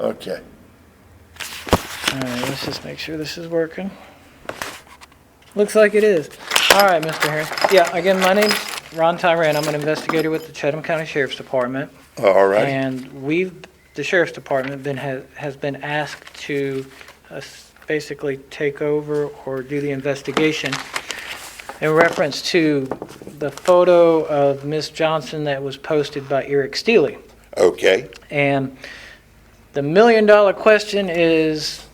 Okay. All right, let's just make sure this is working. Looks like it is. All right, Mr. Herrin. Yeah, again, my name's Ron Tyran. I'm an investigator with the Chatham County Sheriff's Department. All right. And the Sheriff's Department has been asked to basically take over or do the investigation in reference to the photo of Miss Johnson that was posted by Eric Steele. Okay. And the million-dollar question is,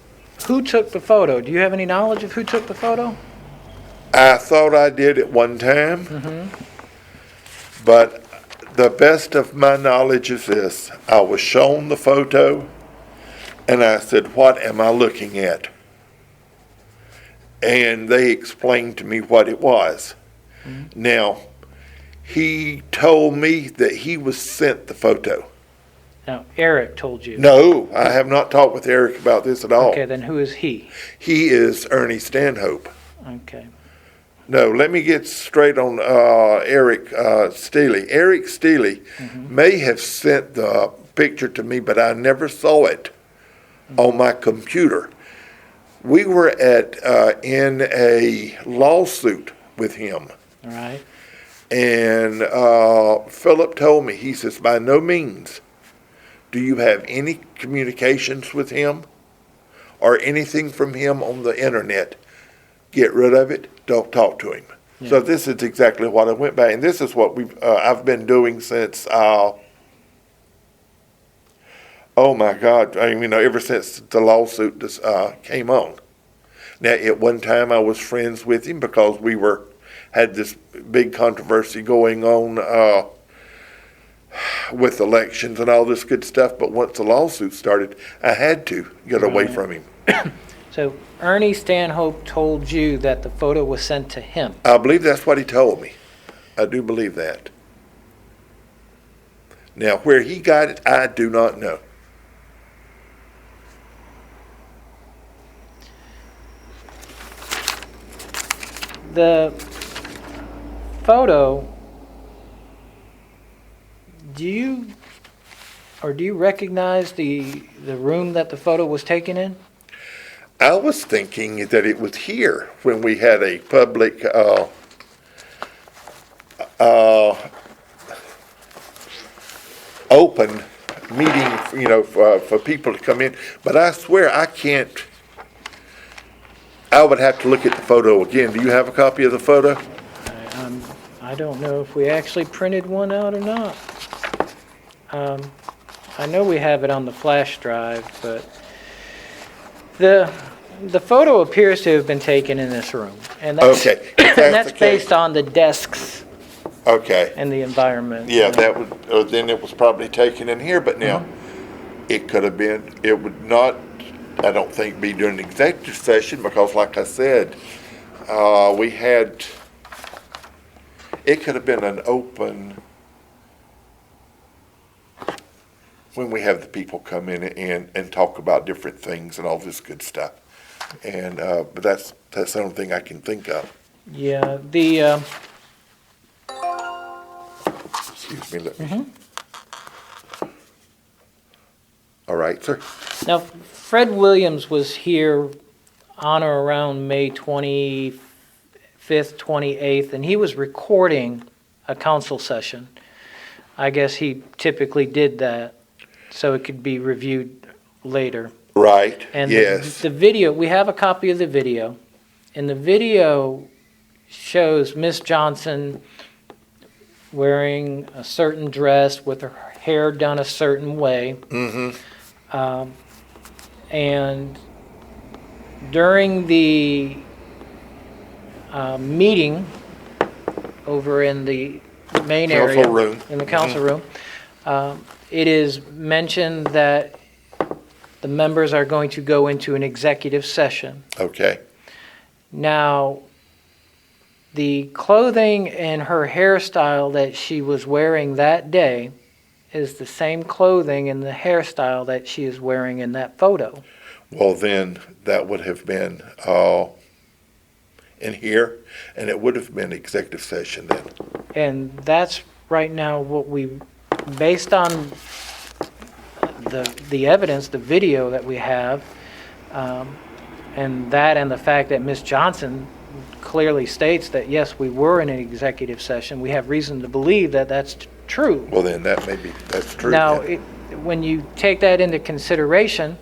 who took the photo? Do you have any knowledge of who took the photo? I thought I did at one time, but the best of my knowledge is this. I was shown the photo, and I said, what am I looking at? And they explained to me what it was. Now, he told me that he was sent the photo. Now, Eric told you. No, I have not talked with Eric about this at all. Okay, then who is he? He is Ernie Stanhope. Okay. No, let me get straight on Eric Steele. Eric Steele may have sent the picture to me, but I never saw it on my computer. We were in a lawsuit with him. All right. And Philip told me, he says, by no means do you have any communications with him or anything from him on the internet. Get rid of it. Don't talk to him. Yeah. So this is exactly what I went by, and this is what I've been doing since. Oh my God! I mean, ever since the lawsuit came on. Now, at one time, I was friends with him because we had this big controversy going on with elections and all this good stuff. But once the lawsuit started, I had to get away from him. So Ernie Stanhope told you that the photo was sent to him. I believe that's what he told me. I do believe that. Now, where he got it, I do not know. The photo, do you recognize the room that the photo was taken in? I was thinking that it was here when we had a public open meeting, for people to come in. But I swear I can't. I would have to look at the photo again. Do you have a copy of the photo? I don't know if we actually printed one out or not. I know we have it on the flash drive, but the photo appears to have been taken in this room, and that's, okay. that's based on the desks. Okay. And the environment. Yeah, that would. Then it was probably taken in here, but now it could have been. It would not. I don't think be during an executive session because, like I said, we had. It could have been an open. When we have the people come in and talk about different things and all this good stuff, and but that's the only thing I can think of. Yeah, the. Excuse me. Let me. All right, sir. Now, Fred Williams was here on or around May 25th, 28th, and he was recording a council session. I guess he typically did that so it could be reviewed later. Right, And yes. the video, we have a copy of the video, and the video shows Miss Johnson wearing a certain dress with her hair done a certain way. And during the meeting over in the main area, Council room. in the council room, it is mentioned that the members are going to go into an executive session. Okay. Now, the clothing and her hairstyle that she was wearing that day is the same clothing and the hairstyle that she is wearing in that photo. Well, then that would have been in here, and it would have been executive session then. And that's right now what we, based on the evidence, the video that we have, and the fact that Ms. Johnson clearly states that, yes, we were in an executive session, we have reason to believe that that's true. Well, then that's true. Now, then. when you take that into consideration,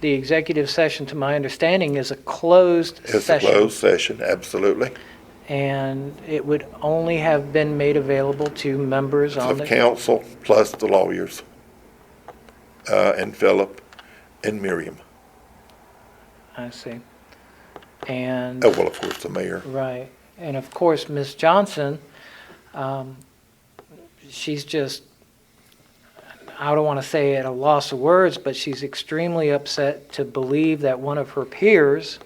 the executive session, to my understanding, is a closed It's session. a closed session, absolutely. And it would only have been made available to members on Of the... council plus the lawyers, and Philip and Miriam. I see. And... Oh, well, of course, the mayor. Right. And of course, Ms. Johnson, she's just, I don't want to say at a loss of words, but she's extremely upset to believe that one of her peers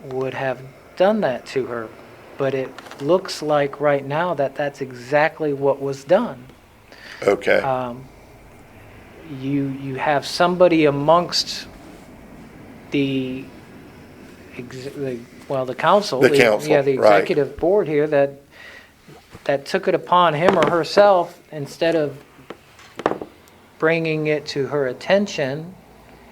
would have done that to her. But it looks like right now that that's exactly what was done. Okay. You have somebody amongst the council. The council, Yeah, the right. executive board here that took it upon him or herself, instead of bringing it to her attention,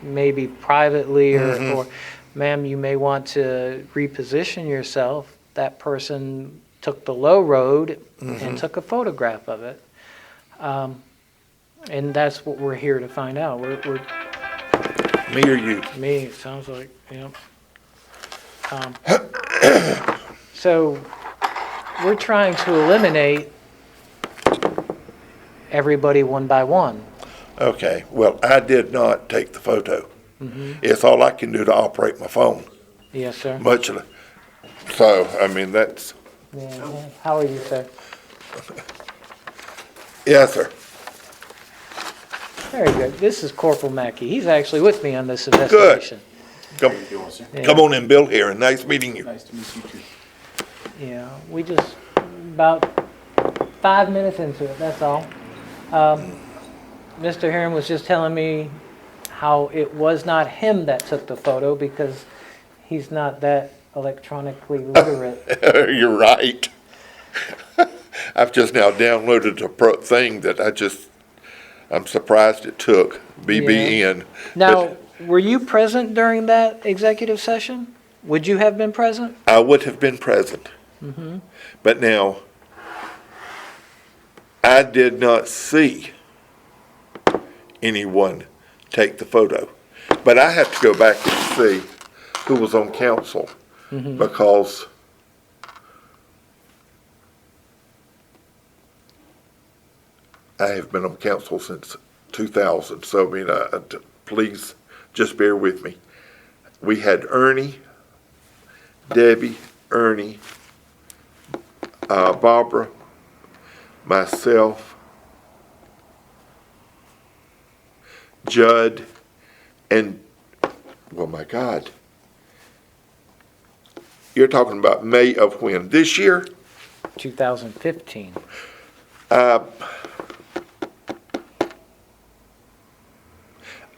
maybe privately or ma'am, you may want to reposition yourself. That person took the low road and took a photograph of it. And that's what we're here to find out. We're Me or you? me, it sounds like, yeah. So we're trying to eliminate everybody one by one. Okay. Well, I did not take the photo. It's all I can do to operate my phone. Yes, sir. Much of it. So, I mean, that's, Yeah. How are you, sir? yes, sir. Very good. This is Corporal Mackey. He's actually with me on this investigation. Come, How you doing, sir? Yeah. come on in, Bill, here, and nice meeting you. Nice to meet you too. Yeah, we just about 5 minutes into it, that's all. Mr. Herrin was just telling me how it was not him that took the photo because he's not that electronically literate. You're right. I've just now downloaded a thing that I'm surprised it took, BBN. Now, were you present during that executive session? Would you have been present? I would have been present. But now, I did not see anyone take the photo. But I have to go back and see who was on council because I have been on council since 2000. So, I mean, please just bear with me. We had Ernie, Debbie, Ernie, Barbara, myself, Judd, and, well, my God. You're talking about May of when? This year? 2015. I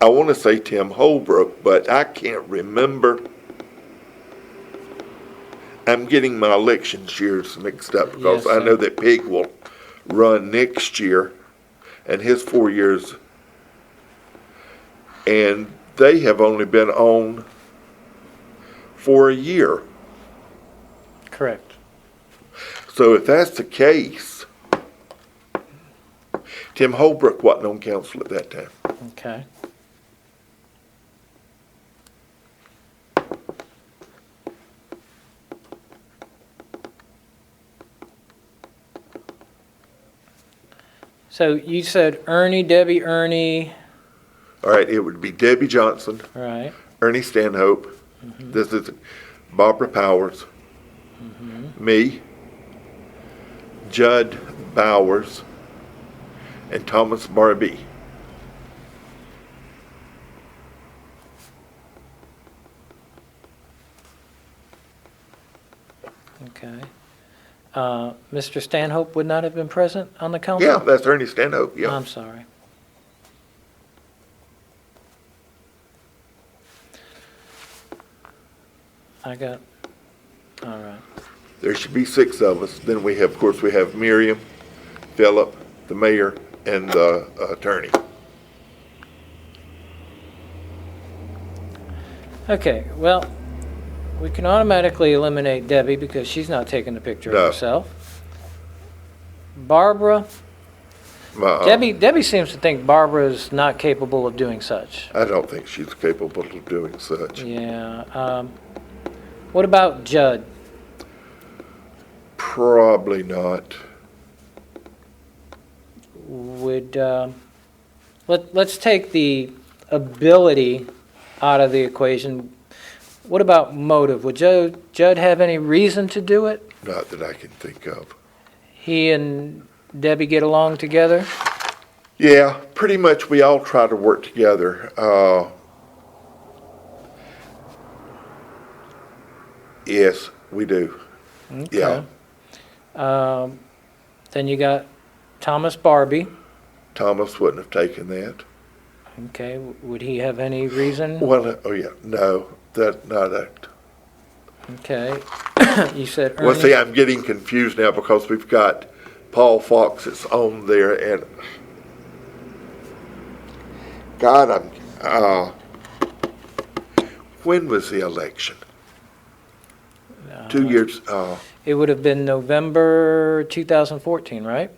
want to say Tim Holbrook, but I can't remember. I'm getting my election years mixed up because Yes, I sir. know that Pig will run next year and his 4 years. And they have only been on for a year. Correct. So if that's the case, Tim Holbrook wasn't on council at that time. Okay. So you said Ernie, Debbie, Ernie, All right, it would be Debbie Johnson, right? Ernie Stanhope, this is Barbara Powers, me, Judd Bowers, and Thomas Barbie. Okay. Mr. Stanhope would not have been present on the council? Yeah, that's Ernie Stanhope, yeah. I'm sorry. All right. There should be 6 of us. Then we have, of course, we have Miriam, Philip, the mayor, and the attorney. Okay, well, we can automatically eliminate Debbie because she's not taking the picture No. of herself. Barbara, Debbie seems to think Barbara is not capable of doing such. I don't think she's capable of doing such. Yeah. What about Judd? Probably not. Would let's take the ability out of the equation. What about motive? Would Judd have any reason to do it? Not that I can think of. He and Debbie get along together? Yeah, pretty much we all try to work together. Yes, we do. Okay. Yeah. Then you got Thomas Barbie. Thomas wouldn't have taken that. Okay. Would he have any reason? Well, oh yeah, no, that not that. Okay. You said Ernie. Well, see, I'm getting confused now because we've got Paul Fox that's on there, and God, when was the election? 2 years. It would have been November 2014, right?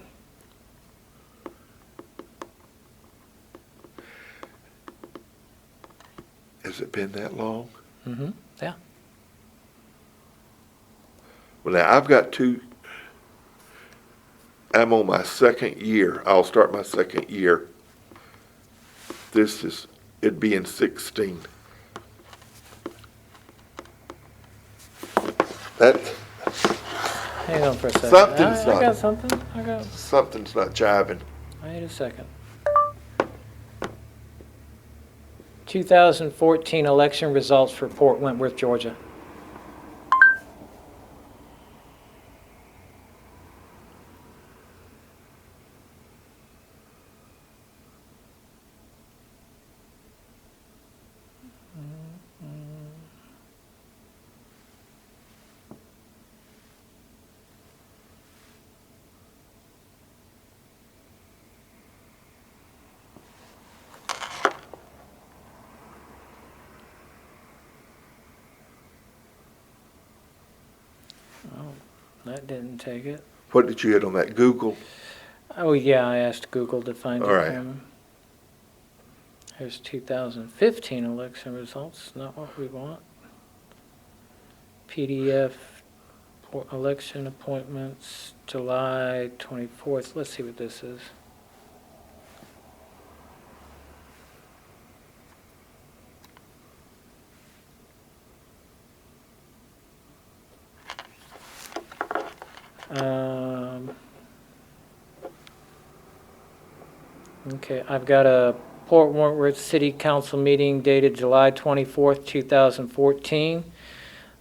Has it been that long? Mm-hmm. Yeah. Well, now I've got I'm on my second year. I'll start my second year. It'd be in 16. That, Hang on for a second. Something's I not- got something. something's not jiving. Wait a second. 2014 election results for Port Wentworth, Georgia. That didn't take it. What did you hit on that? Google? Oh, yeah, I asked Google to find All it right. for me. Here's 2015 election results, not what we want. PDF, election appointments, July 24th. Let's see what this is. Okay, I've got a Port Wentworth City Council meeting dated July 24th, 2014.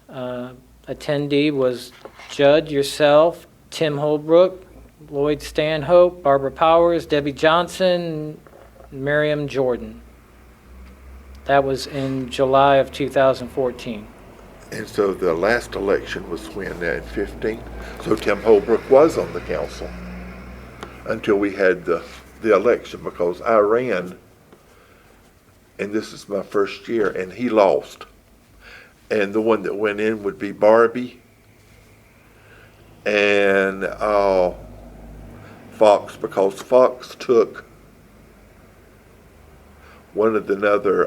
Attendee was Judd, yourself, Tim Holbrook, Lloyd Stanhope, Barbara Powers, Debbie Johnson, Miriam Jordan. That was in July of 2014. And so the last election was when, in 15? So Tim Holbrook was on the council until we had the election, because I ran, and this is my first year, and he lost. And the one that went in would be Barbie and Fox, because Fox took one of the other,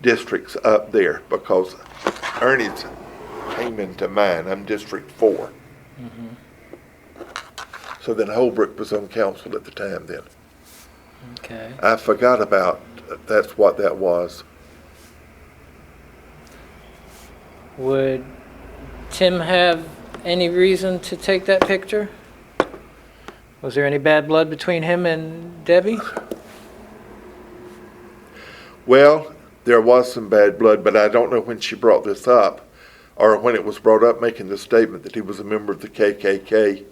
districts up there, because Ernie's came into mine. I'm District 4. Mm-hmm. So then Holbrook was on council at the time then. Okay. I forgot about, that's what that was. Would Tim have any reason to take that picture? Was there any bad blood between him and Debbie? Well, there was some bad blood, but I don't know when she brought this up, or when it was brought up, making the statement that he was a member of the KKK,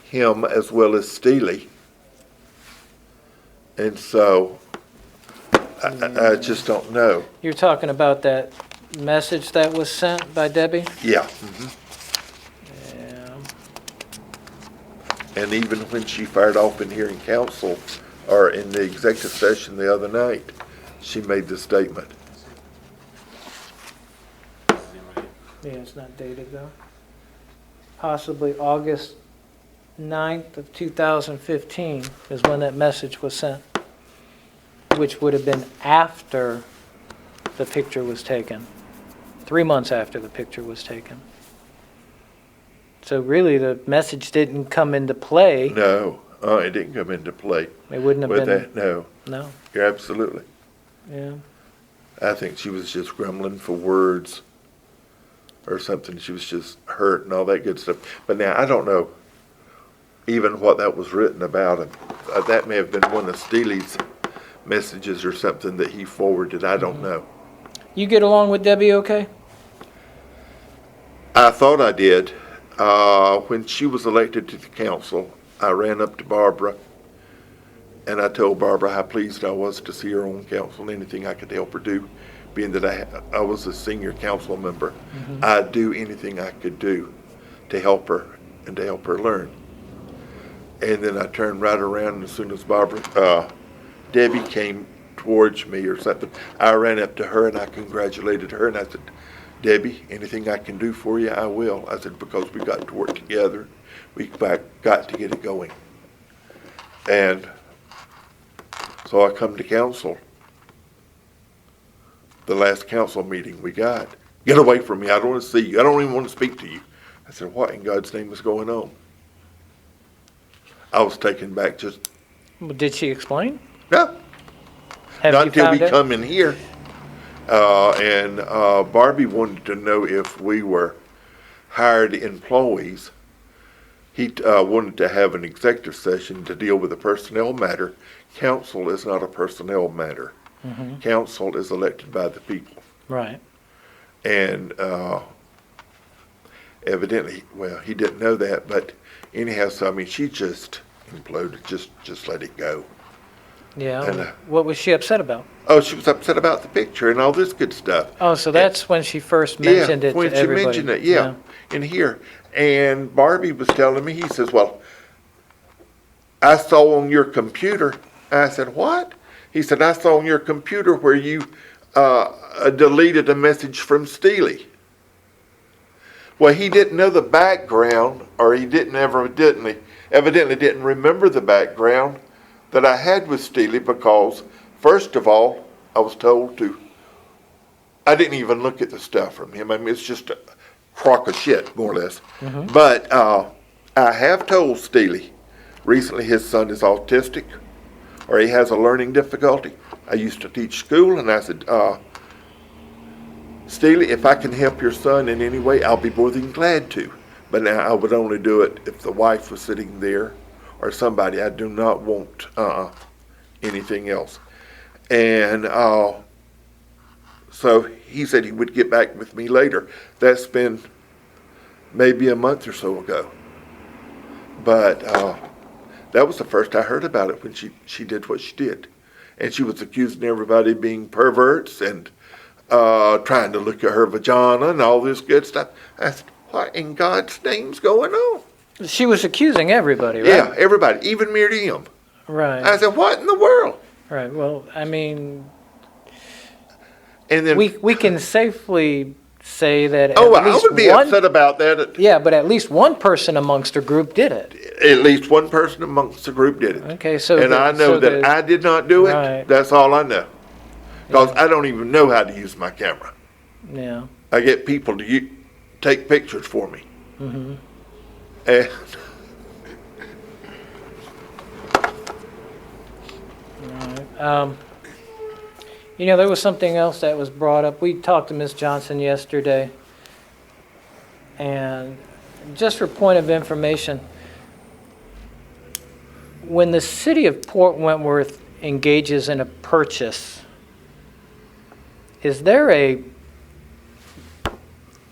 him as well as Steely. And so, I just don't know. You're talking about that message that was sent by Debbie? Yeah. Yeah. And even when she fired off in here in council or in the executive session the other night, she made the statement. Yeah, it's not dated though. Possibly August 9th of 2015 is when that message was sent, which would have been after the picture was taken, 3 months after the picture was taken. So really, the message didn't come into play. No, it didn't come into play It wouldn't have with been. that. No, No. you're absolutely. Yeah. I think she was just grumbling for words or something. She was just hurt and all that good stuff. But now, I don't know even what that was written about. And that may have been one of Steely's messages or something that he forwarded. I don't know. You get along with Debbie okay? I thought I did. When she was elected to the council, I ran up to Barbara and I told Barbara how pleased I was to see her on council, anything I could help her do, being that I was a senior council member. I'd do anything I could do to help her and to help her learn. And then I turned right around, and as soon as Debbie came towards me or something, I ran up to her and I congratulated her and I said, Debbie, anything I can do for you, I will. I said, because we got to work together. We got to get it going. And so I come to council. The last council meeting we got. Get away from me. I don't want to see you. I don't even want to speak to you. I said, what in God's name is going on? I was taken back just, Well, did she explain? no, Have not you until we found out? come in here. And Barbie wanted to know if we were hired employees. He wanted to have an executive session to deal with a personnel matter. Council is not a personnel matter. Council is elected by the people. Right. And evidently, well, he didn't know that, but anyhow, so I mean, she just imploded, just let it go. Yeah. And, What was she upset about? Oh, she was upset about the picture and all this good stuff. Oh, so that's when she first mentioned it to when she everybody. mentioned it, yeah, in here. And Barbie was telling me, he says, well, I saw on your computer. I said, what? He said, I saw on your computer where you deleted a message from Steely. Well, he didn't know the background, or he evidently didn't remember the background that I had with Steely, because first of all, I was told I didn't even look at the stuff from him. I mean, it's just a crock of shit, more or less. But I have told Steely recently his son is autistic, or he has a learning difficulty. I used to teach school, and I said, Steely, if I can help your son in any way, I'll be more than glad to. But now I would only do it if the wife was sitting there or somebody. I do not want anything else. And so he said he would get back with me later. That's been maybe a month or so ago. But that was the first I heard about it when she did what she did. And she was accusing everybody of being perverts and trying to look at her vagina and all this good stuff. I said, what in God's name's going on? She was accusing everybody, right? Yeah, everybody, even Miriam. Right. I said, what in the world? Right. Well, I mean, And then, we can safely say that I at least would be one. upset about that. Yeah, but at least one person amongst her group did it. At least one person amongst the group did it. Okay, so And I know that I did not do it. Right. That's all I know. Because I don't even know how to use my camera. Yeah. I get people to take pictures for me. And Right. There was something else that was brought up. We talked to Ms. Johnson yesterday, and just for point of information, when the city of Port Wentworth engages in a purchase, is there a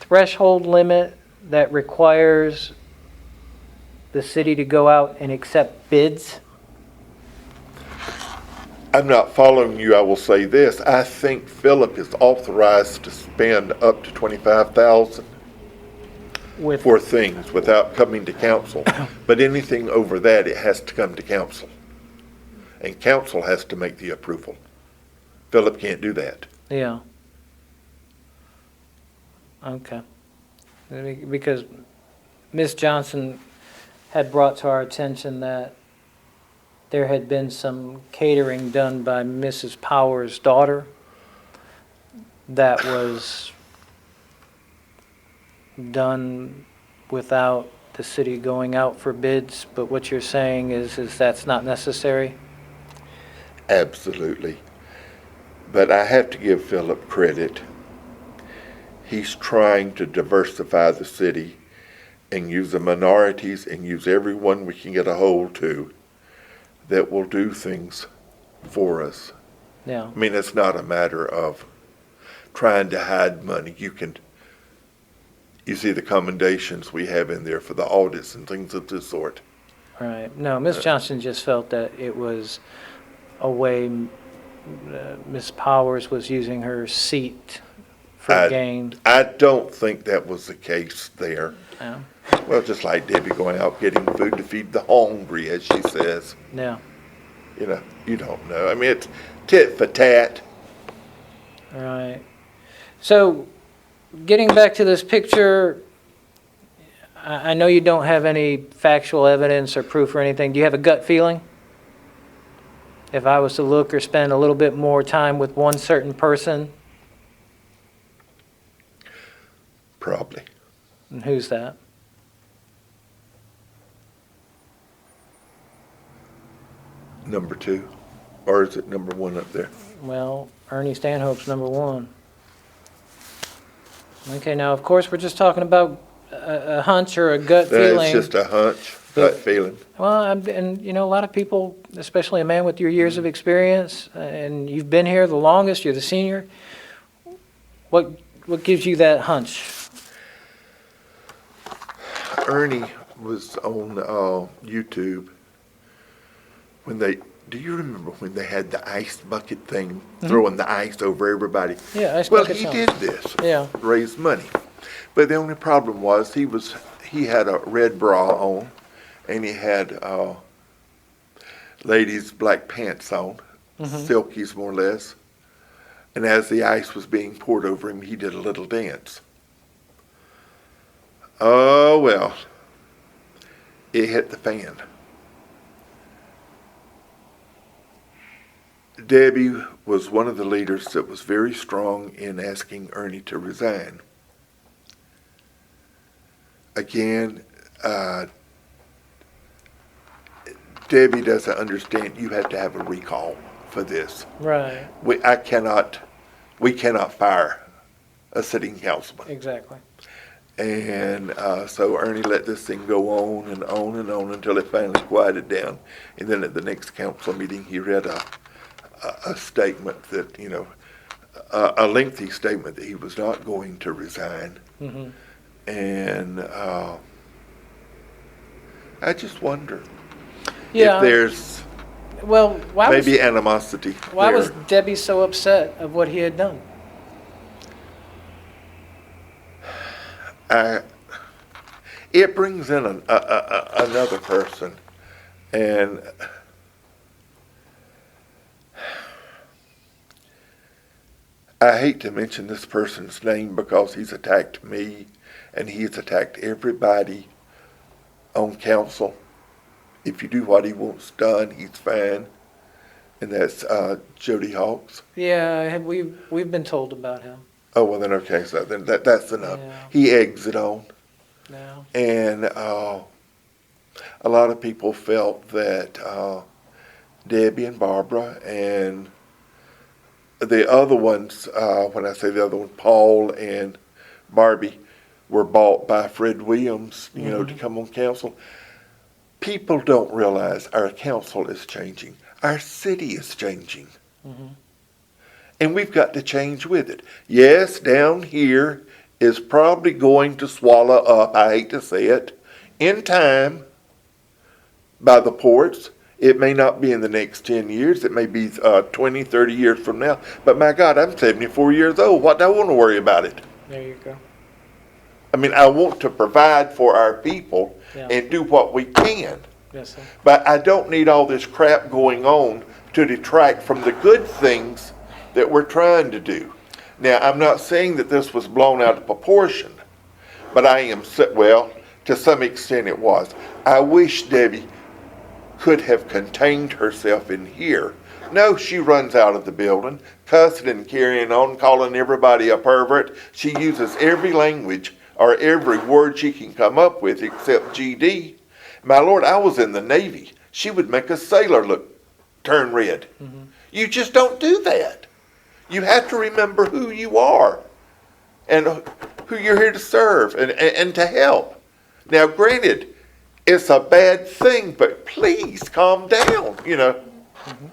threshold limit that requires the city to go out and accept bids? I'm not following you. I will say this. I think Philip is authorized to spend up to $25,000 for things without coming to council. But anything over that, it has to come to council. and council has to make the approval. Philip can't do that. Yeah. Okay. Because Ms. Johnson had brought to our attention that there had been some catering done by Mrs. Power's daughter that was done without the city going out for bids, but what you're saying is that's not necessary? Absolutely. But I have to give Philip credit. He's trying to diversify the city and use the minorities and use everyone we can get a hold to that will do things for us. Yeah. I mean, it's not a matter of trying to hide money. You see the commendations we have in there for the audits and things of this sort. Right. No, Ms. Johnson just felt that it was a way Ms. Powers was using her seat for gain. I don't think that was the case there. Yeah. Well, just like Debbie going out getting food to feed the hungry, as she says. Yeah. You know, you don't know. I mean, it's tit for tat. Right. So, getting back to this picture, I know you don't have any factual evidence or proof or anything. Do you have a gut feeling? If I was to look or spend a little bit more time with one certain person? Probably. And who's that? Number 2. Or is it number 1 up there? Well, Ernie Stanhope's number 1. Okay, now, of course, we're just talking about a hunch or a gut feeling. That's just a hunch, gut feeling. Well, and you know, a lot of people, especially a man with your years of experience, and you've been here the longest, you're the senior. What gives you that hunch? Ernie was on YouTube when do you remember when they had the ice bucket thing, throwing the ice over everybody? Yeah, ice well, bucket he challenge. did this. Yeah. Raise money. But the only problem was he had a red bra on, and he had ladies' black pants on, silkies more or less. And as the ice was being poured over him, he did a little dance. Oh, well, it hit the fan. Debbie was one of the leaders that was very strong in asking Ernie to resign. Again, Debbie doesn't understand you have to have a recall for this. Right. We cannot fire a sitting councilman. Exactly. And so Ernie let this thing go on and on and on until it finally quieted down. And then at the next council meeting, he read a statement that, a lengthy statement that he was not going to resign. Mm-hmm. And I just wonder Yeah. if there's Well, maybe animosity. Why there. was Debbie so upset of what he had done? It brings in another person, and I hate to mention this person's name because he's attacked me and he's attacked everybody on council. If you do what he wants done, he's fine. And that's Jody Hawks. Yeah, we've been told about him. Oh, well then, okay, so then that's enough. Yeah. He eggs it on. Yeah. And a lot of people felt that Debbie and Barbara and the other ones, when I say the other one, Paul and Barbie, were bought by Fred Williams, to come on council. People don't realize our council is changing. Our city is changing. Mm-hmm. And we've got to change with it. Yes, down here is probably going to swallow up, I hate to say it, in time by the ports. It may not be in the next 10 years. It may be 20, 30 years from now. But my God, I'm 74 years old. What do I want to worry about it? There you go. I mean, I want to provide for our people Yeah. and do what we can. Yes, sir. But I don't need all this crap going on to detract from the good things that we're trying to do. Now, I'm not saying that this was blown out of proportion, but I am, well, to some extent it was. I wish Debbie could have contained herself in here. No, she runs out of the building, cussing and carrying on, calling everybody a pervert. She uses every language or every word she can come up with except GD. My Lord, I was in the Navy. She would make a sailor turn red. Mm-hmm. You just don't do that. You have to remember who you are and who you're here to serve and to help. Now, granted, it's a bad thing, but please calm down, Mm-hmm.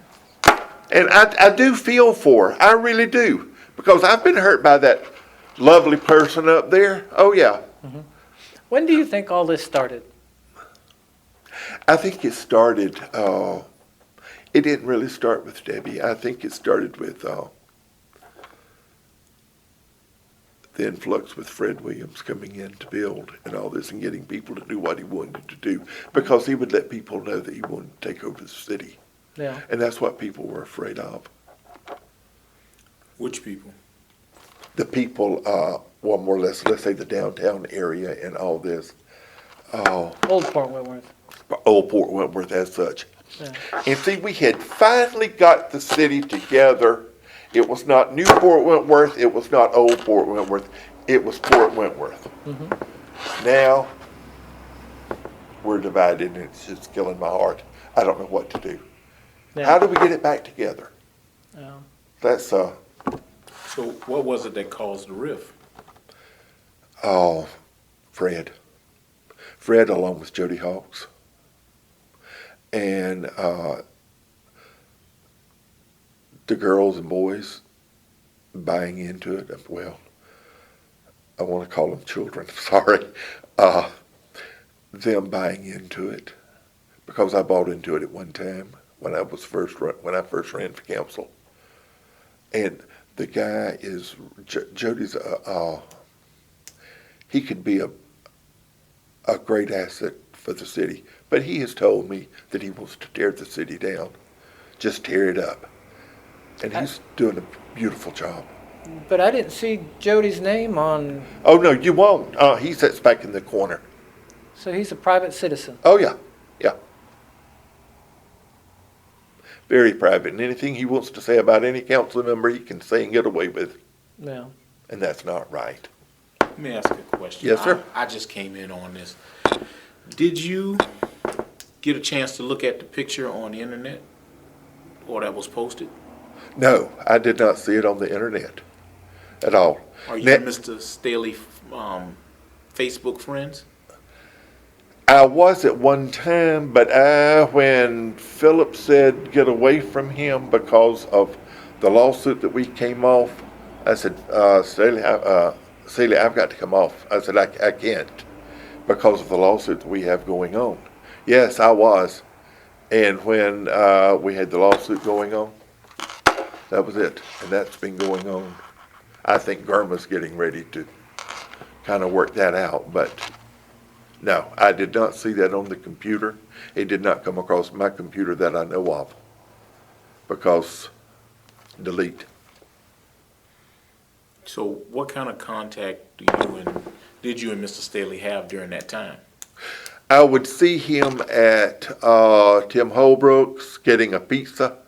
And I do feel for her. I really do. Because I've been hurt by that lovely person up there. Oh, yeah. Mm-hmm. When do you think all this started? I think it started, it didn't really start with Debbie. I think it started with the influx with Fred Williams coming in to build and all this and getting people to do what he wanted to do. Because he would let people know that he wanted to take over the city. Yeah. And that's what people were afraid of. Which people? The people, well, more or less, let's say the downtown area and all this. Old Port Wentworth. Old Port Wentworth as such. Yeah. And see, we had finally got the city together. It was not New Port Wentworth. It was not Old Port Wentworth. It was Port Wentworth. Mm-hmm. Now, we're divided and it's just killing my heart. I don't know what to do. Yeah. How do we get it back together? Yeah. That's So what was it that caused the rift? Oh, Fred. Fred along with Jody Hawks. And the girls and boys buying into it. Well, I want to call them children, sorry. Them buying into it. Because I bought into it at one time when I first ran for council. And the guy is, Jody's, he could be a great asset for the city. But he has told me that he wants to tear the city down. Just tear it up. And he's doing a beautiful job. But I didn't see Jody's name on... Oh, no, you won't. He sits back in the corner. So he's a private citizen? Oh, yeah. Yeah. Very private. And anything he wants to say about any council member, he can say and get away with. Yeah. And that's not right. Let me ask a question. Yes, sir. I just came in on this. Did you get a chance to look at the picture on the internet or that was posted? No, I did not see it on the internet at all. Are you and Mr. Staley Facebook friends? I was at one time, but when Philip said get away from him because of the lawsuit that we came off, I said, Staley, I've got to come off. I said, I can't because of the lawsuit that we have going on. Yes, I was. And when we had the lawsuit going on, that was it. And that's been going on. I think Garma's getting ready to kind of work that out, but no, I did not see that on the computer. It did not come across my computer that I know of because delete. So what kind of contact did you and Mr. Staley have during that time? I would see him at Tim Holbrook's getting a pizza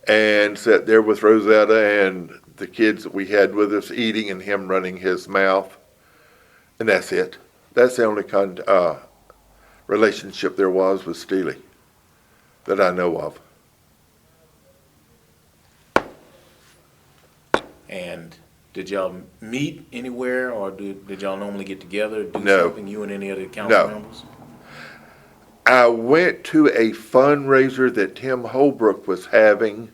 and sat there with Rosetta and the kids that we had with us eating and him running his mouth. And that's it. That's the only relationship there was with Staley that I know of. And did y'all meet anywhere, or did y'all normally get together, do No. something, you and any other council members? I went to a fundraiser that Tim Holbrook was having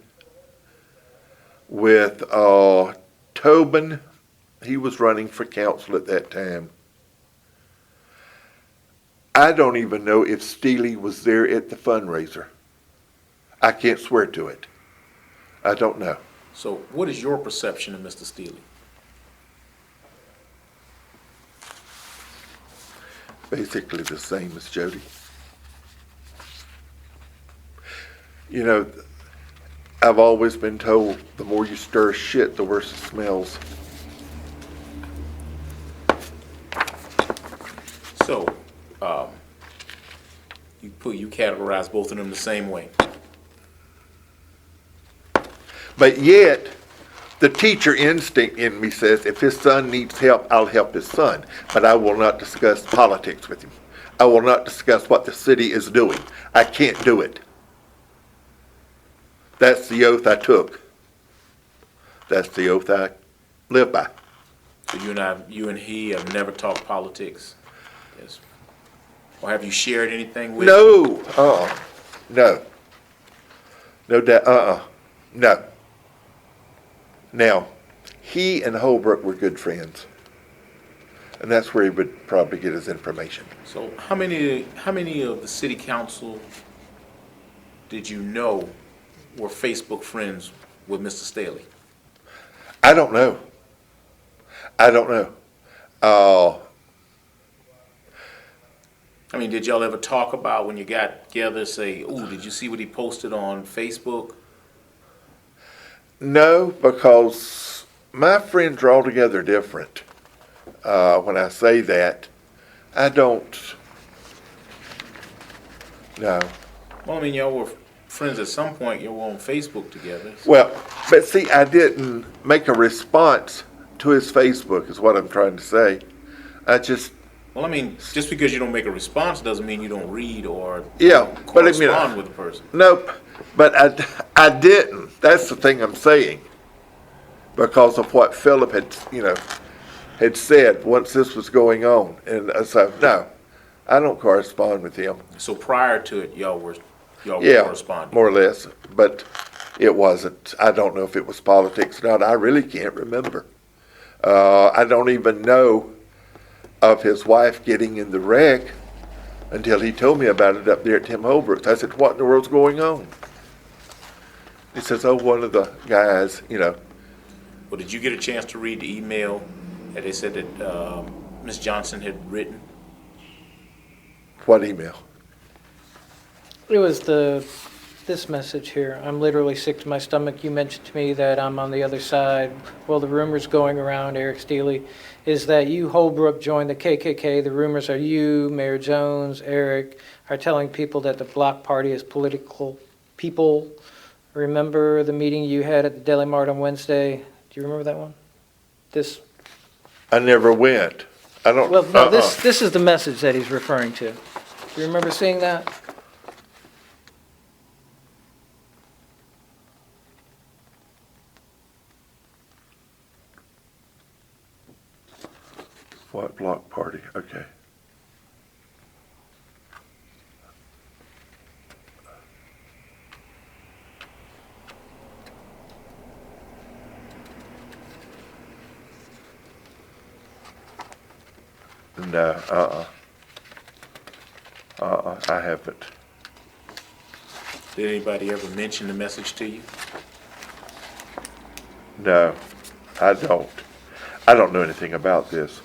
with Tobin. He was running for council at that time. I don't even know if Staley was there at the fundraiser. I can't swear to it. I don't know. So what is your perception of Mr. Staley? Basically the same as Jody. You know, I've always been told the more you stir shit, the worse it smells. So, you categorize both of them the same way. But yet, the teacher instinct in me says if his son needs help, I'll help his son. But I will not discuss politics with him. I will not discuss what the city is doing. I can't do it. That's the oath I took. That's the oath I live by. So you and he have never talked politics? Yes. Or have you shared anything with him? No, no. No doubt, no. Now, he and Holbrook were good friends. And that's where he would probably get his information. So how many of the city council did you know were Facebook friends with Mr. Staley? I don't know. I mean, did y'all ever talk about when you got together, say, ooh, did you see what he posted on Facebook? No, because my friends are altogether different. When I say that, I don't. No. Well, I mean, y'all were friends at some point. You were on Facebook together. Well, but see, I didn't make a response to his Facebook, is what I'm trying to say. Well, I mean, just because you don't make a response doesn't mean you don't read or Yeah, but I mean, correspond with the person. Nope, but I didn't. That's the thing I'm saying. Because of what Philip had said once this was going on. And so, no, I don't correspond with him. So prior to it, y'all were Yeah, corresponding. more or less, but it wasn't. I don't know if it was politics or not. I really can't remember. I don't even know of his wife getting in the wreck until he told me about it up there at Tim Holbrook's. I said, what in the world's going on? He says, oh, one of the guys, Well, did you get a chance to read the email that they said that Ms. Johnson had written? What email? It was this message here. I'm literally sick to my stomach. You mentioned to me that I'm on the other side. Well, the rumors going around, Eric Steele, is that you, Holbrook, joined the KKK. The rumors are you, Mayor Jones, Eric, are telling people that the Bloc Party is political people. Remember the meeting you had at the Deli Mart on Wednesday? Do you remember that one? This. I never went. I don't. Well, no, this is the message that he's referring to. Do you remember seeing that? What block party? Okay. No, I haven't. Did anybody ever mention the message to you? No, I don't. I don't know anything about this.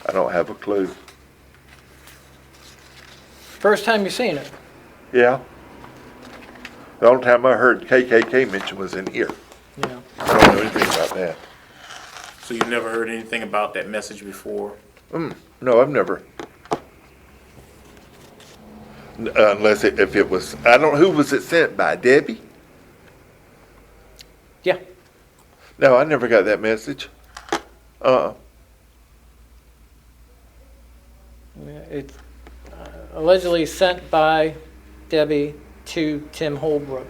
I don't have a clue. First time you're seeing it. Yeah. The only time I heard KKK mentioned was in here. Yeah. I don't know anything about that. So you've never heard anything about that message before? No, I've never. Unless if it was, I don't know, who was it sent by? Debbie? Yeah. No, I never got that message. It's allegedly sent by Debbie to Tim Holbrook.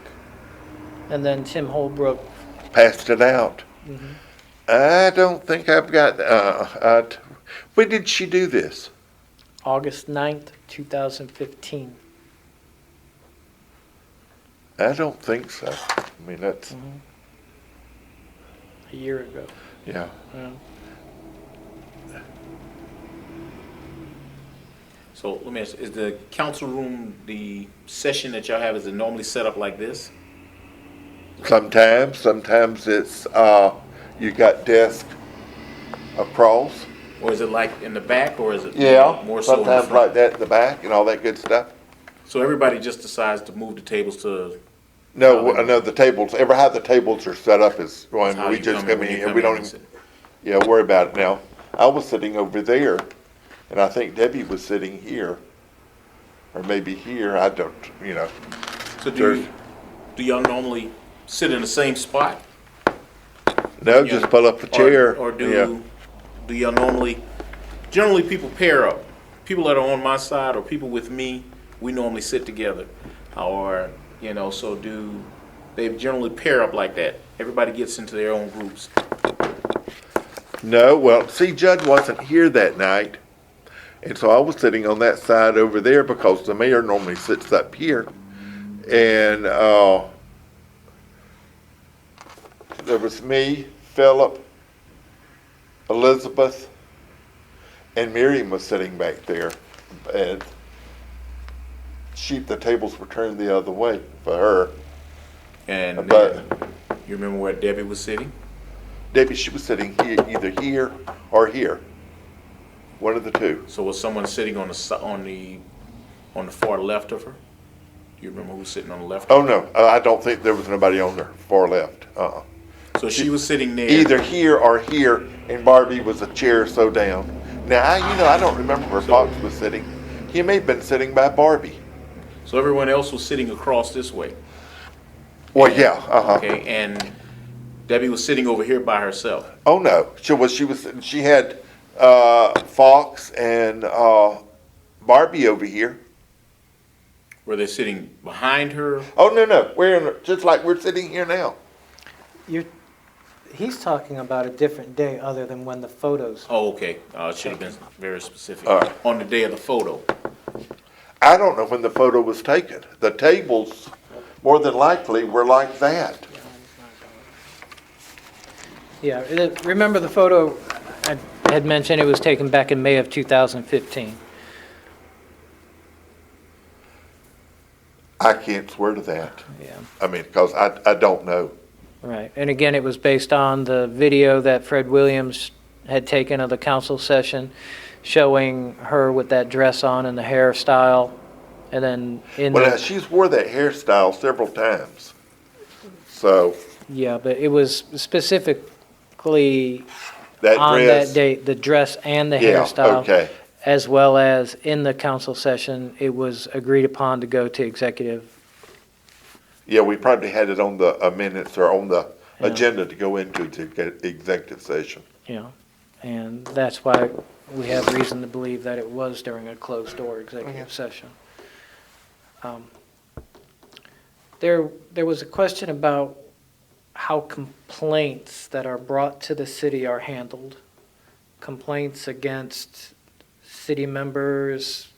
And then Tim Holbrook. Passed it out. Mm-hmm. I don't think I've got, when did she do this? August 9th, 2015. I don't think so. I mean, that's, A year ago. yeah. So let me ask, is the council room, the session that y'all have, is it normally set up like this? Sometimes it's, you got desk across. Or is it like in the back, or is it Yeah, more so in the sometimes front? like that in the back and all that good stuff. So everybody just decides to move the tables to No, no, the tables, ever how the tables are set up is when How we you just come in come when in you and come we in don't and even, sit. yeah, worry about it now. I was sitting over there, and I think Debbie was sitting here, or maybe here, I don't, you know. So There's- do y'all normally sit in the same spot? No, Yeah. just pull up a chair. Or Yeah. do y'all normally, generally people pair up. People that are on my side or people with me, we normally sit together. Or, so do they generally pair up like that? Everybody gets into their own groups. No, well, see, Judd wasn't here that night, and so I was sitting on that side over there because the mayor normally sits up here. And there was me, Philip, Elizabeth, and Miriam was sitting back there. And the tables were turned the other way for her. And But then, you remember where Debbie was sitting? Debbie, she was sitting here, either here or here. One of the two. So was someone sitting on the far left of her? Do you remember who was sitting on the left? Oh, no, I don't think there was nobody on the far left. So she was sitting there. Either here or here, and Barbie was a chair so down. Now, I don't remember where Fox was sitting. He may have been sitting by Barbie. So everyone else was sitting across this way. Well, yeah, Okay, and Debbie was sitting over here by herself. Oh, no, she had Fox and Barbie over here. Were they sitting behind her? Oh, no, just like we're sitting here now. He's talking about a different day other than when the photos. Oh, okay. It should have been very specific. All right. On the day of the photo. I don't know when the photo was taken. The tables, more than likely, were like that. Yeah, remember the photo I had mentioned, it was taken back in May of 2015. I can't swear to that. Yeah. I mean, because I don't know. Right, and again, it was based on the video that Fred Williams had taken of the council session, showing her with that dress on and the hairstyle, and then Well, she's wore that hairstyle several times. So yeah, but it was specifically that on dress. that date, the dress and the Yeah, hairstyle, okay. as well as in the council session, it was agreed upon to go to executive. Yeah, we probably had it on the minutes or on the Yeah. agenda to go into executive session. And that's why we have reason to believe that it was during a closed-door executive session. There was a question about how complaints that are brought to the city are handled. Complaints against city members,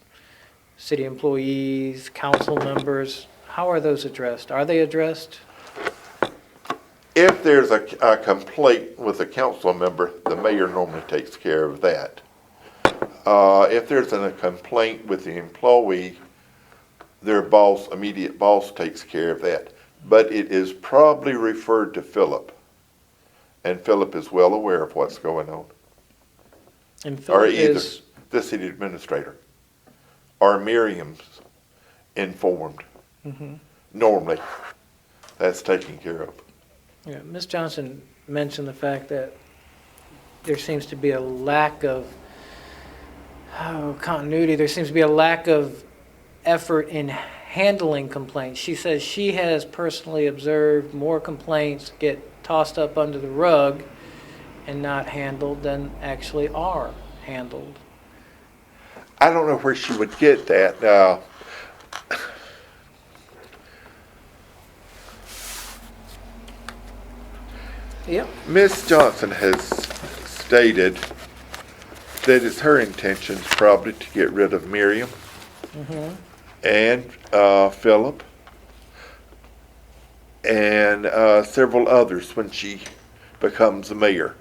city employees, council members. How are those addressed? Are they addressed? If there's a complaint with a council member, the mayor normally takes care of that. If there's a complaint with the employee, their boss, immediate boss, takes care of that. But it is probably referred to Philip, and Philip is well aware of what's going on. And Or Philip either is, the city administrator, or Miriam's informed. Normally, that's taken care of. Ms. Johnson mentioned the fact that there seems to be a lack of continuity. There seems to be a lack of effort in handling complaints. She says she has personally observed more complaints get tossed up under the rug and not handled than actually are handled. I don't know where she would get that. Yep. Ms. Johnson has stated that it's her intentions probably to get rid of Miriam and Philip and several others when she becomes the mayor.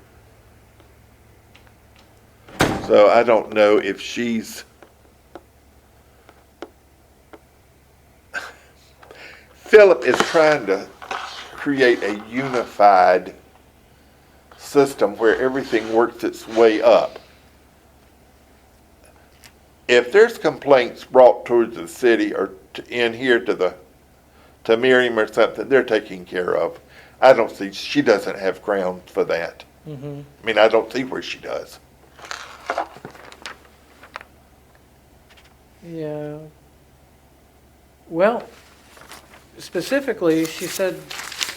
So I don't know if she's Philip is trying to create a unified system where everything works its way up. If there's complaints brought towards the city or in here to the to Miriam or something, they're taken care of. I don't see, she doesn't have ground for that. Mhm. I mean, I don't see where she does. Yeah. Well, specifically, she said,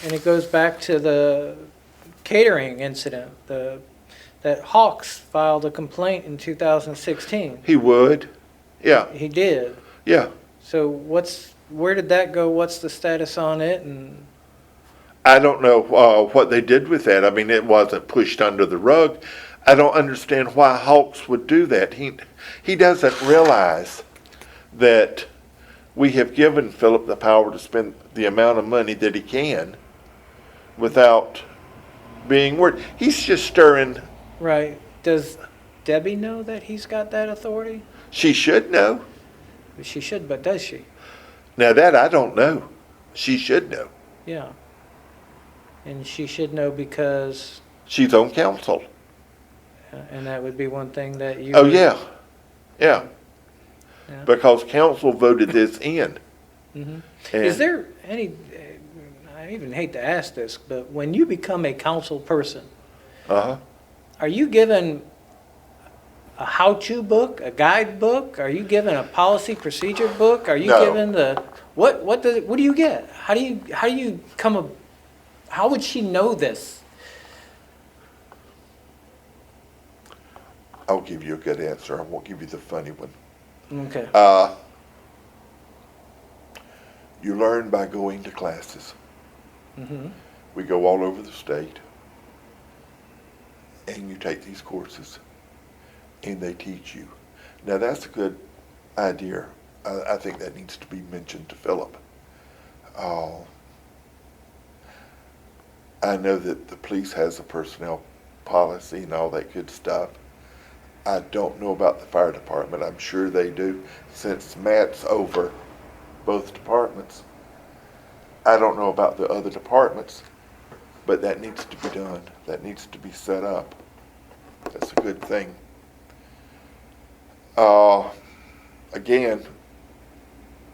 and it goes back to the catering incident, that Hawks filed a complaint in 2016. He would, yeah, He did. yeah. So where did that go? What's the status on it? And I don't know what they did with that. I mean, it wasn't pushed under the rug. I don't understand why Hawks would do that. He doesn't realize that we have given Philip the power to spend the amount of money that he can without being worried. He's just stirring. right, does Debbie know that he's got that authority? She should know. She should, but does she? Now that I don't know. She should know. Yeah. And she should know because, She's on council. and that would be one thing that you. Oh, would- yeah. Yeah. Yeah. Because council voted this in. Mhm. And- Is there any, I even hate to ask this, but when you become a council person, Uh-huh. are you given a how-to book, a guidebook? Are you given a policy procedure book? Are you No. given what do you get? How do you how would she know this? I'll give you a good answer. I won't give you the funny one. Okay. You learn by going to classes. Mm-hmm. We go all over the state, and you take these courses, and they teach you. Now that's a good idea. I think that needs to be mentioned to Philip. I know that the police has a personnel policy and all that good stuff. I don't know about the fire department. I'm sure they do, since Matt's over both departments. I don't know about the other departments, but that needs to be done. That needs to be set up. That's a good thing. Again,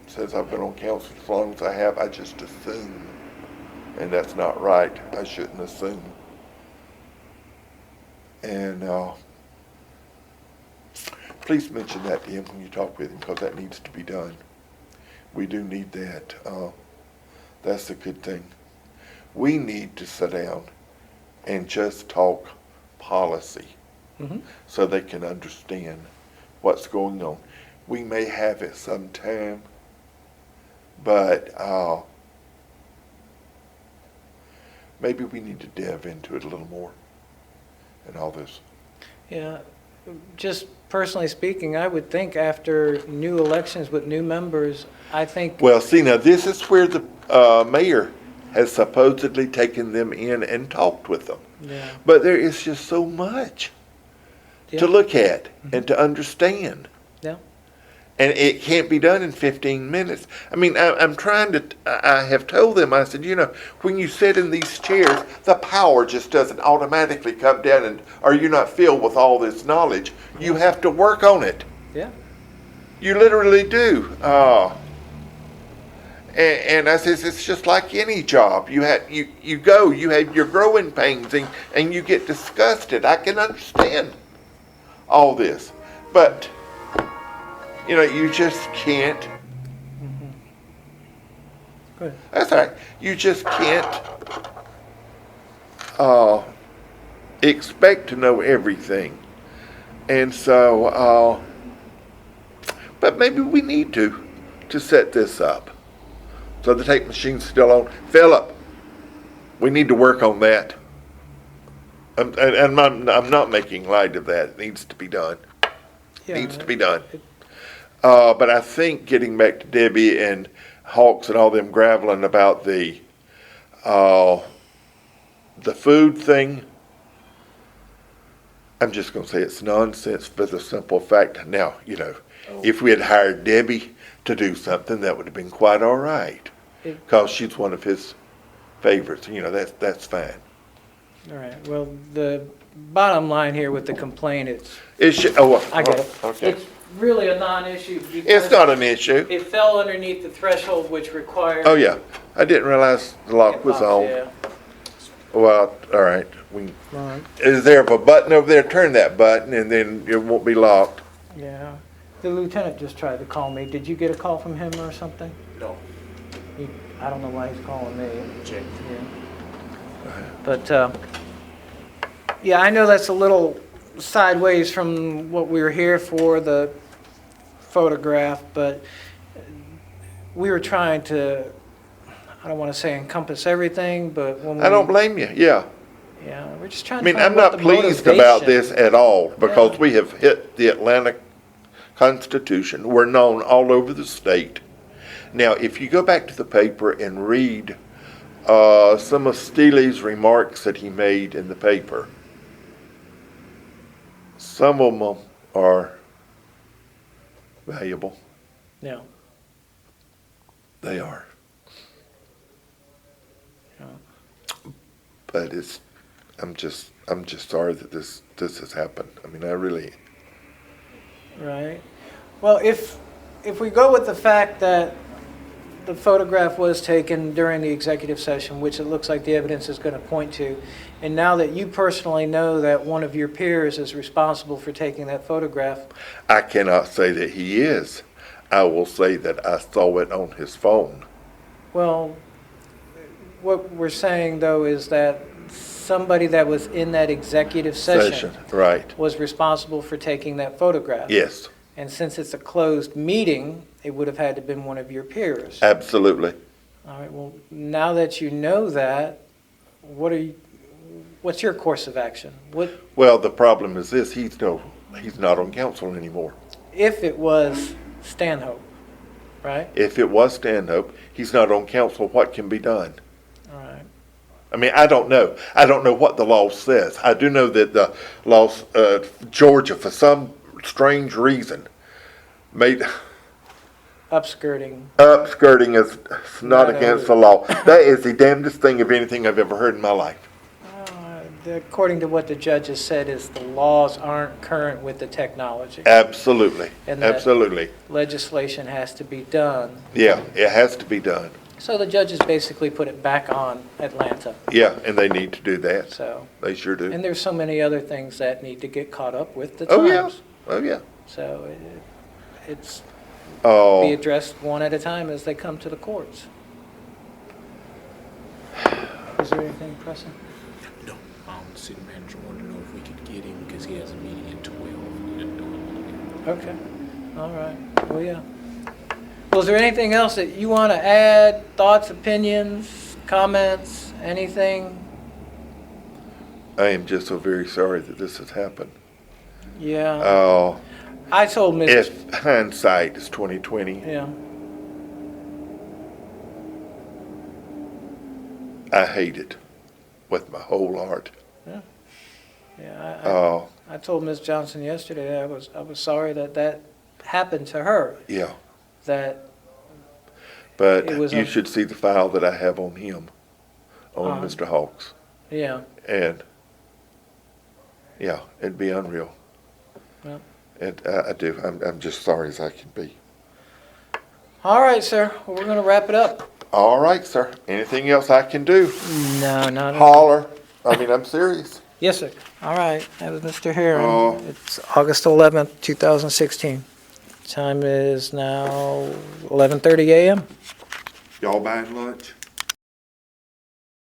since I've been on council as long as I have, I just assume, and that's not right. I shouldn't assume. And please mention that to him when you talk with him, because that needs to be done. We do need that. That's a good thing. We need to sit down and just talk policy, Mm-hmm. so they can understand what's going on. We may have it sometime, but maybe we need to delve into it a little more and all this. Yeah. Just personally speaking, I would think after new elections with new members, I think. Well, see, now this is where the mayor has supposedly taken them in and talked with them. Yeah. But there is just so much Yeah. to look at and to understand. Yeah. And it can't be done in 15 minutes. I mean, I'm trying to, I have told them, I said, when you sit in these chairs, the power just doesn't automatically come down, and or you're not filled with all this knowledge. You have to work on it. Yeah. You literally do. And I says, it's just like any job. You have your growing pains, and you get disgusted. I can understand all this. But, you just can't. Go ahead. That's all right. You just can't expect to know everything. And so, but maybe we need to set this up. So the tape machine's still on. Philip, we need to work on that. And I'm not making light of that. It needs to be done. Yeah. Needs to be done. But I think getting back to Debbie and Hawks and all them graveling about the food thing, I'm just going to say it's nonsense for the simple fact. Now, if we had hired Debbie to do something, that would have been quite all right, because she's one of his favorites. That's fine. All right. Well, the bottom line here with the complaint, I I get it. Okay. really a non-issue It's because not an issue. it fell underneath the threshold which required. Oh, yeah. I didn't realize the lock was on. Yeah. Well, all right. Right. Is there a button over there? Turn that button and then it won't be locked. Yeah. The lieutenant just tried to call me. Did you get a call from him or something? No. I don't know why he's calling me. Check. Yeah. But, yeah, I know that's a little sideways from what we were here for, the photograph, but we were trying to, I don't want to say encompass everything, but when we. I don't blame you. Yeah. Yeah, we're just trying I to mean, find I'm what not the pleased about motivation- this at all because Yeah. we have hit the Atlanta Constitution. We're known all over the state. Now, if you go back to the paper and read some of Steely's remarks that he made in the paper, some of them are valuable. Yeah. They are. Yeah. But I'm just sorry that this has happened. I mean, I really. Right. Well, if we go with the fact that the photograph was taken during the executive session, which it looks like the evidence is going to point to, and now that you personally know that one of your peers is responsible for taking that photograph. I cannot say that he is. I will say that I saw it on his phone. Well, what we're saying though is that somebody that was in that executive session Right. was responsible for taking that photograph. Yes, And since it's a closed meeting, it would have had to have been one of your peers. absolutely. All right, well, now that you know that, what's your course of action? Well, the problem is this, he's not on council anymore. If it was Stanhope, right? If it was Stanhope, he's not on council, what can be done? All right. I mean, I don't know. I don't know what the law says. I do know that the law, Georgia, for some strange reason, made Upskirting. upskirting is not Not against the law. That is the damnedest thing of anything I've ever heard in my life. According to what the judge has said, is the laws aren't current with the technology. Absolutely, And that- absolutely. Legislation has to be done. Yeah, it has to be done. So the judges basically put it back on Atlanta. Yeah, and they need to do that. So, They sure do. and there's so many other things that need to get caught up with the Oh, yeah. times. Oh, yeah. So it's be Oh, addressed one at a time as they come to the courts. Is there anything pressing? No. The city manager wanted to know if we could get him because he has a meeting at 12. Okay, all right, well, yeah. Well, is there anything else that you want to add, thoughts, opinions, comments, anything? I am just so very sorry that this has happened. Yeah, Oh, I told Mrs. if hindsight is 20/20, Yeah, I hate it with my whole heart. yeah, Oh, I told Ms. Johnson yesterday, I was sorry that happened to her, yeah. that, But It was you a- should see the file that I have on him, on Uh-huh. Mr. Hawks. yeah, And, yeah, it'd be unreal. Well. And I do. I'm just sorry as I can be. all right, sir, well, we're going to wrap it up. All right, sir. Anything else I can do? No, not at Holler. I mean, I'm serious. Yes, sir. All right, that was Mr. Herrin. Oh. It's August 11th, 2016. Time is now 11:30 a.m. Y'all buying lunch?